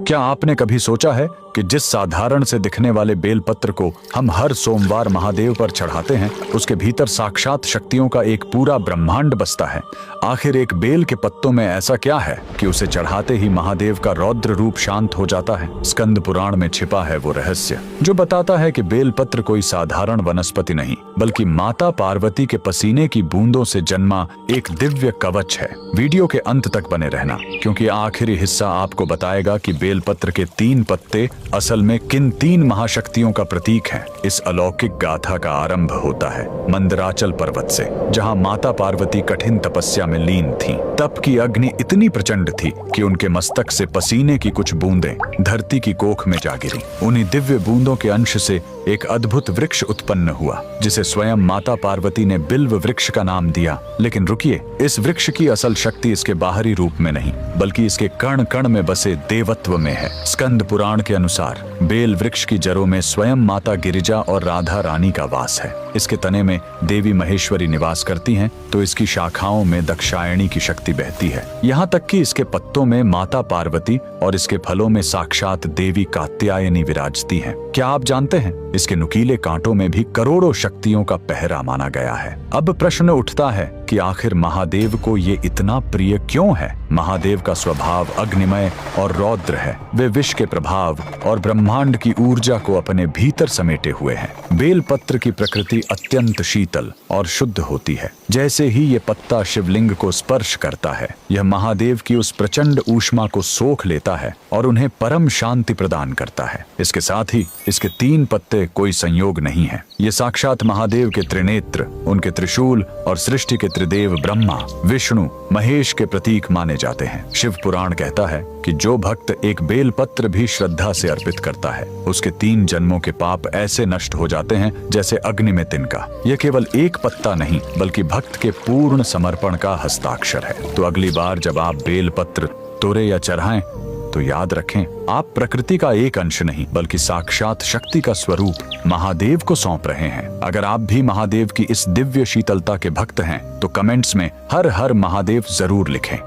क्या आपने कभी सोचा है कि जिस साधारण से दिखने वाले बेलपत्र को हम हर सोमवार महादेव पर चढ़ाते हैं, उसके भीतर साक्षात शक्तियों का एक पूरा ब्रह्मांड बसता है। आखिर एक बेल के पत्तों में ऐसा क्या है कि उसे चढ़ाते ही महादेव का रौद्र रूप शांत हो जाता है? स्कंद पुराण में छिपा है वो रहस्य जो बताता है कि बेलपत्र कोई साधारण वनस्पति नहीं, बल्कि माता पार्वती के पसीने की बूंदों से जन्मा एक दिव्य कवच है। वीडियो के अंत तक बने रहना, क्योंकि आखिरी हिस्सा आपको बताएगा कि बेलपत्र के 3 पत्ते असल में किन 3 महाशक्तियों का प्रतीक हैं। इस अलौकिक गाथा का आरंभ होता है मंदराचल पर्वत से, जहां माता पार्वती कठिन तपस्या में लीन थीं। तप की अग्नि इतनी प्रचंड थी कि उनके मस्तक से पसीने की कुछ बूंदें धरती की कोख में जा गिरी। उन्हीं दिव्य बूंदों के अंश से एक अद्भुत वृक्ष उत्पन्न हुआ, जिसे स्वयं माता पार्वती ने बिल्व वृक्ष का नाम दिया। लेकिन रुकिए, इस वृक्ष की असल शक्ति इसके बाहरी रूप में नहीं, बल्कि इसके कण कण में बसे देवत्व में है। स्कंद पुराण के अनुसार बेल वृक्ष की जड़ों में स्वयं माता गिरिजा और राधा रानी का वास है। इसके तने में देवी महेश्वरी निवास करती हैं, तो इसकी शाखाओं में दक्षायणी की शक्ति बहती है। यहाँ तक कि इसके पत्तों में माता पार्वती और इसके फलों में साक्षात देवी कात्यायनी विराजती हैं। क्या आप जानते हैं, इसके नुकीले कांटों में भी करोड़ों शक्तियों का पहरा माना गया है। अब प्रश्न उठता है कि आखिर महादेव को ये इतना प्रिय क्यों है? महादेव का स्वभाव अग्निमय और रौद्र है। वे विष के प्रभाव और ब्रह्मांड की ऊर्जा को अपने भीतर समेटे हुए हैं। बेलपत्र की प्रकृति अत्यंत शीतल और शुद्ध होती है। जैसे ही ये पत्ता शिवलिंग को स्पर्श करता है, यह महादेव की उस प्रचंड ऊष्मा को सोख लेता है और उन्हें परम शांति प्रदान करता है। इसके साथ ही इसके 3 पत्ते कोई संयोग नहीं है। ये साक्षात महादेव के त्रिनेत्र, उनके त्रिशूल और सृष्टि के त्रिदेव ब्रह्मा, विष्णु, महेश के प्रतीक माने जाते हैं। शिव पुराण कहता है कि जो भक्त एक बेलपत्र भी श्रद्धा से अर्पित करता है, उसके 3 जन्मों के पाप ऐसे नष्ट हो जाते हैं जैसे अग्नि में तिनका। यह केवल एक पत्ता नहीं, बल्कि भक्त के पूर्ण समर्पण का हस्ताक्षर है। तो अगली बार जब आप बेलपत्र तोड़े या चढ़ाएं, तो याद रखें, आप प्रकृति का एक अंश नहीं, बल्कि साक्षात शक्ति का स्वरूप महादेव को सौंप रहे हैं। अगर आप भी महादेव की इस दिव्य शीतलता के भक्त हैं, तो कमेंट्स में हर हर महादेव जरूर लिखें।